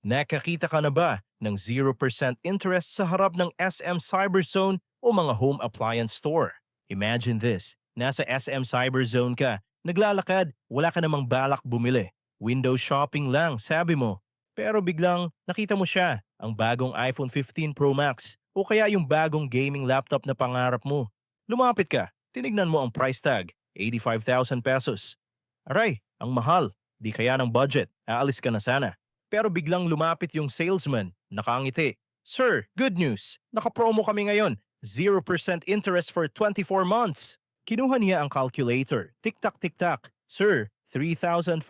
Nakakita ka na ba ng 0% interest sa harap ng SM Cyberzone o mga home appliance store? Imagine this, nasa SM Cyberzone ka, naglalakad, wala ka namang balak bumili. Window shopping lang, sabi mo. Pero biglang nakita mo siya, ang bagong iPhone 15 Pro Max o kaya yung bagong gaming laptop na pangarap mo. Lumapit ka, tinignan mo ang price tag, 85,000 pesos. Aray, ang mahal, di kaya ng budget, aalis ka na sana. Pero biglang lumapit yung salesman, nakangiti. Sir, good news! Naka-promo kami ngayon. 0% interest for 24 months. Kinuha niya ang calculator. Tik-tak, tik-tak. Sir, 3,541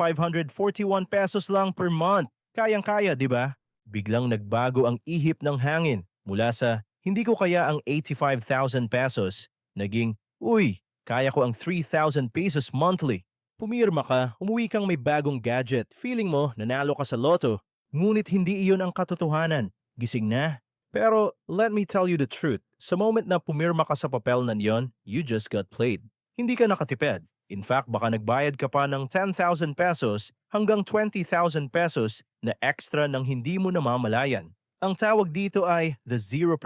pesos lang per month. Kayang-kaya, di ba? Biglang nagbago ang ihip ng hangin. Mula sa, hindi ko kaya ang 85,000 pesos, naging, uy, kaya ko ang 3,000 pesos monthly. Pumirma ka, umuwi kang may bagong gadget, feeling mo nanalo ka sa loto, ngunit hindi iyon ang katotohanan. Gising na. Pero let me tell you the truth, sa moment na pumirma ka sa papel na yon, you just got played. Hindi ka nakatipid. In fact, baka nagbayad ka pa ng 10,000 pesos hanggang 20,000 pesos na extra nang hindi mo namamalayan. Ang tawag dito ay the 0%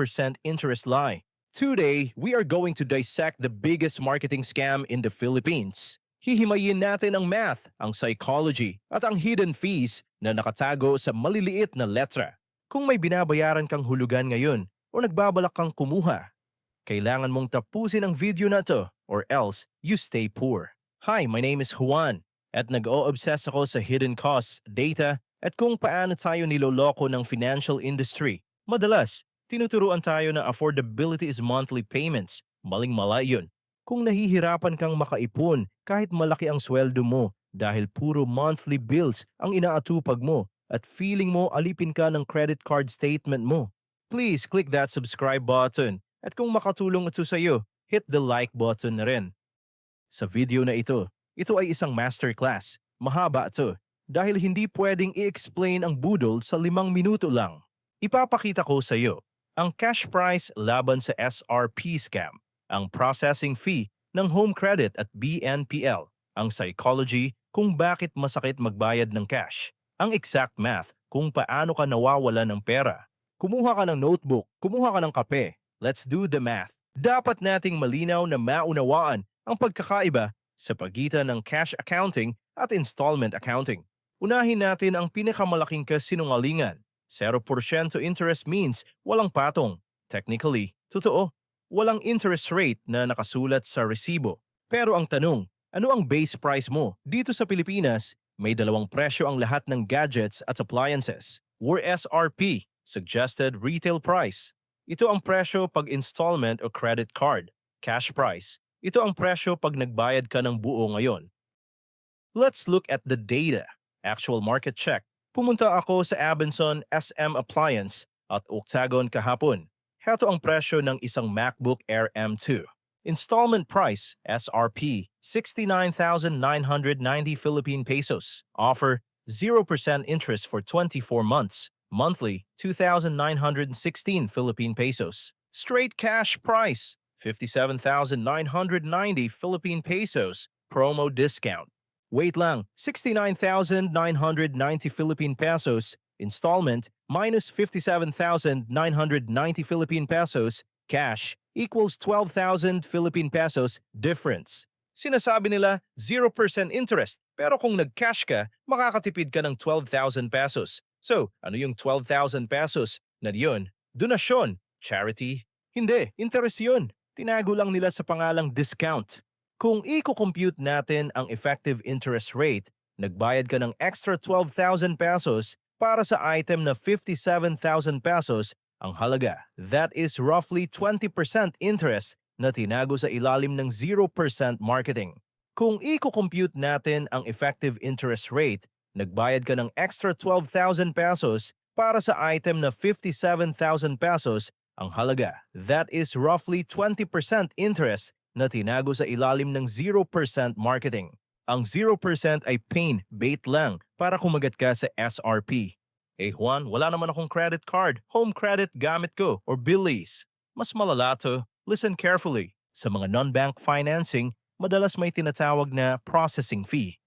interest lie. Today, we are going to dissect the biggest marketing scam in the Philippines. Hihimayin natin ang math, ang psychology, at ang hidden fees na nakatago sa maliliit na letra. Kung may binabayaran kang hulugan ngayon o nagbabalak kang kumuha, kailangan mong tapusin ang video na to or else you stay poor. Hi, my name is Juan at nag-o-obsess ako sa hidden costs, data, at kung paano tayo niloloko ng financial industry. Madalas, tinuturuan tayo na affordability is monthly payments. Maling-mala yun. Kung nahihirapan kang makaipon kahit malaki ang sweldo mo dahil puro monthly bills ang inaatupag mo at feeling mo alipin ka ng credit card statement mo, please click that subscribe button at kung makatulong ito sa iyo, hit the like button na rin. Sa video na ito ay isang masterclass. Mahaba ito dahil hindi pwedeng i-explain ang budol sa 5 minuto lang. Ipapakita ko sa iyo ang cash price laban sa SRP scam, ang processing fee ng home credit at BNPL, ang psychology kung bakit masakit magbayad ng cash, ang exact math kung paano ka nawawala ng pera. Kumuha ka ng notebook, kumuha ka ng kape. Let's do the math. Dapat nating malinaw na maunawaan ang pagkakaiba sa pagitan ng cash accounting at installment accounting. Unahin natin ang pinakamalaking kasinungalingan. 0% interest means walang patong. Technically, totoo. Walang interest rate na nakasulat sa resibo. Pero ang tanong, ano ang base price mo? Dito sa Pilipinas, may dalawang presyo ang lahat ng gadgets at appliances. Or SRP, Suggested Retail Price. Ito ang presyo pag installment o credit card. Cash price. Ito ang presyo pag nagbayad ka ng buo ngayon. Let's look at the data. Actual market check. Pumunta ako sa Abenson SM Appliance at Octagon kahapon. Heto ang presyo ng isang MacBook Air M2. Installment price, SRP, 69,990 Philippine pesos. Offer, 0% interest for 24 months. Monthly, 2,916 Philippine pesos. Straight cash price, 57,990 Philippine pesos. Promo discount. Wait lang, 69,990 Philippine pesos, installment minus 57,990 Philippine pesos, cash equals 12,000 Philippine pesos difference. Sinasabi nila 0% interest, pero kung nag-cash ka, makakatipid ka ng 12,000 pesos. So, ano yung 12,000 pesos na yun? Donasyon, charity? Hindi, interest yun. Tinago lang nila sa pangalang discount. Kung i-compute natin ang effective interest rate, nagbayad ka ng extra 12,000 pesos para sa item na 57,000 pesos ang halaga. That is roughly 20% interest na tinago sa ilalim ng 0% marketing. Kung i-compute natin ang effective interest rate, nagbayad ka ng extra 12,000 pesos para sa item na 57,000 pesos ang halaga. That is roughly 20% interest na tinago sa ilalim ng 0% marketing. Ang 0% ay pain bait lang para kumagat ka sa SRP. Eh Juan, wala naman akong credit card, home credit gamit ko, or bill lease. Mas malala to, listen carefully. Sa mga non-bank financing, madalas may tinatawag na processing fee.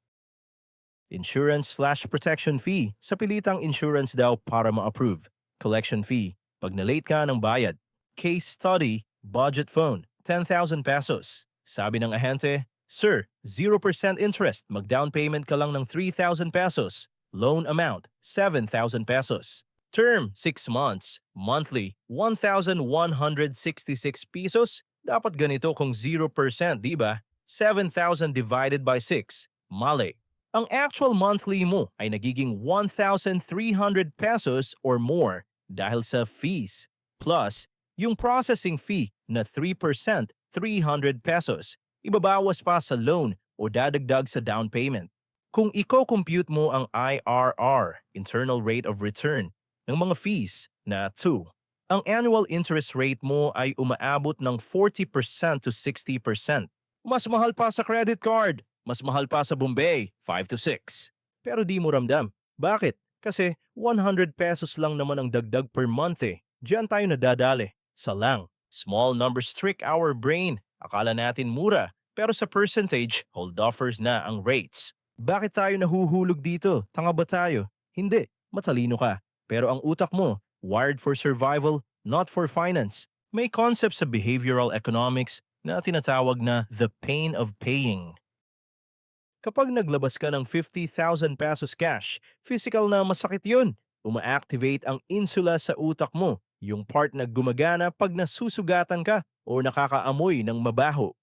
Insurance/protection fee. Sa pilitang insurance daw para ma-approve. Collection fee. Pag na-late ka ng bayad. Case study, budget phone, 10,000 pesos. Sabi ng ahente, Sir, 0% interest. Mag-down payment ka lang ng 3,000 pesos. Loan amount, 7,000 pesos. Term, 6 months. Monthly, 1,166 pesos. Dapat ganito kung 0%, di ba? 7,000 divided by 6. Mali. Ang actual monthly mo ay nagiging 1,300 pesos or more dahil sa fees. Plus, yung processing fee na 3%, 300 pesos. Ibabawas pa sa loan o dadagdag sa down payment. Kung i-compute mo ang IRR, internal rate of return, ng mga fees na 2, ang annual interest rate mo ay umaabot ng 40% to 60%. Mas mahal pa sa credit card. Mas mahal pa sa Bombay, 5 to 6. Pero di mo ramdam. Bakit? Kasi 100 pesos lang naman ang dagdag per month eh. Diyan tayo nadadali. Sa lang. Small numbers trick our brain. Akala natin mura. Pero sa percentage, hold-offers na ang rates. Bakit tayo nahuhulog dito? Tanga ba tayo? Hindi. Matalino ka. Pero ang utak mo, wired for survival, not for finance. May concept sa behavioral economics na tinatawag na the pain of paying. Kapag naglabas ka ng 50,000 pesos cash, physical na masakit yun. Uma-activate ang insula sa utak mo, yung part na gumagana pag nasusugatan ka o nakakaamoy ng mabaho.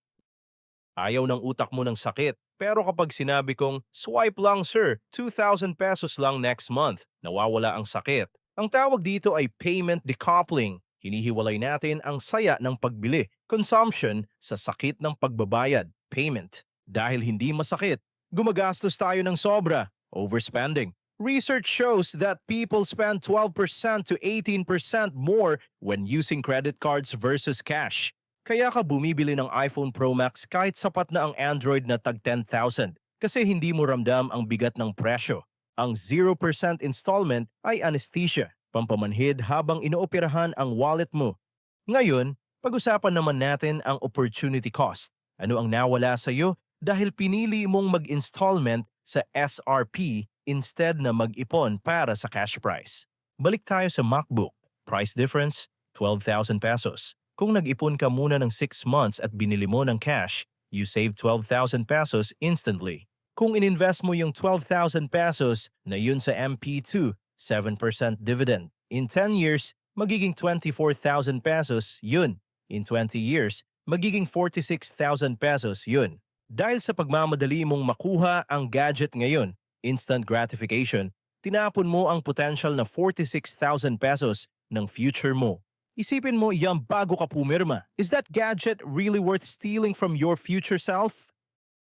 Ayaw ng utak mo ng sakit. Pero kapag sinabi kong, swipe lang sir, 2,000 pesos lang next month, nawawala ang sakit. Ang tawag dito ay payment decoupling. Hinihiwalay natin ang saya ng pagbili, consumption, sa sakit ng pagbabayad, payment. Dahil hindi masakit, gumagastos tayo ng sobra, overspending. Research shows that people spend 12% to 18% more when using credit cards versus cash. Kaya ka bumibili ng iPhone Pro Max kahit sapat na ang Android na tag 10,000 kasi hindi mo ramdam ang bigat ng presyo. Ang 0% installment ay anesthesia, pampamanhid habang inooperahan ang wallet mo. Ngayon, pag-usapan naman natin ang opportunity cost. Ano ang nawala sa iyo dahil pinili mong mag-installment sa SRP instead na mag-ipon para sa cash price. Balik tayo sa MacBook. Price difference, 12,000 pesos. Kung nag-ipon ka muna ng 6 months at binili mo ng cash, you save 12,000 pesos instantly. Kung ininvest mo yung 12,000 pesos na yun sa MP2, 7% dividend. In 10 years, magiging 24,000 pesos yun. In 20 years, magiging 46,000 pesos yun. Dahil sa pagmamadali mong makuha ang gadget ngayon, instant gratification, tinapon mo ang potential na 46,000 pesos ng future mo. Isipin mo yan bago ka pumirma. Is that gadget really worth stealing from your future self?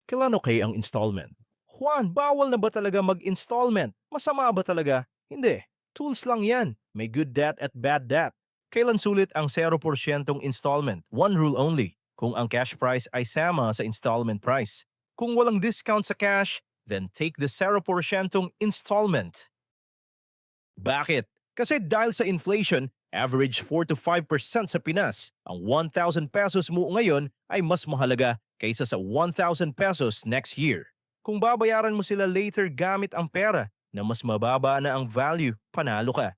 Kailan okay ang installment? Juan, bawal na ba talaga mag-installment? Masama ba talaga? Hindi. Tools lang yan. May good debt at bad debt. Kailan sulit ang 0% installment? One rule only. Kung ang cash price ay sama sa installment price. Kung walang discount sa cash, then take the 0% installment. Bakit? Kasi dahil sa inflation, average 4 to 5% sa Pinas, ang 1,000 pesos mo ngayon ay mas mahalaga kaysa sa 1,000 pesos next year. Kung babayaran mo sila later gamit ang pera na mas mababa na ang value, panalo ka.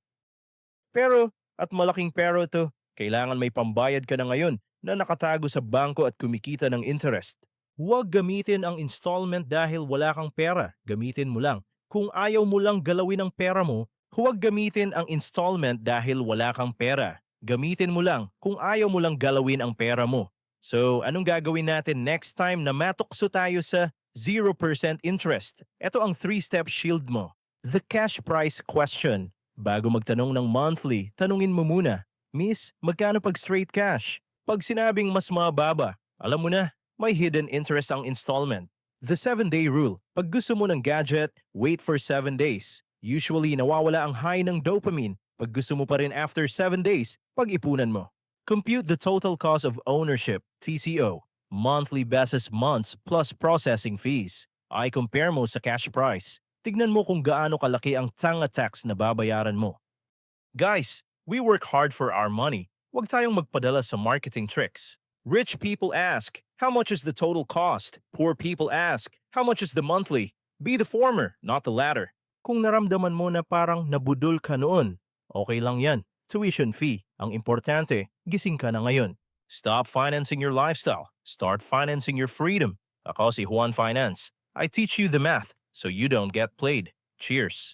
Pero, at malaking pero to, kailangan may pambayad ka na ngayon na nakatago sa bangko at kumikita ng interest. Huwag gamitin ang installment dahil wala kang pera. Gamitin mo lang. Kung ayaw mo lang galawin ang pera mo, huwag gamitin ang installment dahil wala kang pera. Gamitin mo lang kung ayaw mo lang galawin ang pera mo. So, anong gagawin natin next time na matukso tayo sa 0% interest? Ito ang 3-step shield mo. The cash price question. Bago magtanong ng monthly, tanungin mo muna, Miss, magkano pag straight cash? Pag sinabing mas mababa, alam mo na, may hidden interest ang installment. The 7-day rule. Pag gusto mo ng gadget, wait for 7 days. Usually, nawawala ang high ng dopamine. Pag gusto mo pa rin after 7 days, pag-ipunan mo. Compute the total cost of ownership, TCO. Monthly basis months plus processing fees. Ay compare mo sa cash price. Tignan mo kung gaano kalaki ang tanga tax na babayaran mo. Guys, we work hard for our money. Huwag tayong magpadala sa marketing tricks. Rich people ask, how much is the total cost? Poor people ask, how much is the monthly? Be the former, not the latter. Kung naramdaman mo na parang nabudol ka noon, okay lang yan. Tuition fee. Ang importante, gising ka na ngayon. Stop financing your lifestyle. Start financing your freedom. Ako si Juan Finance. I teach you the math so you don't get played. Cheers!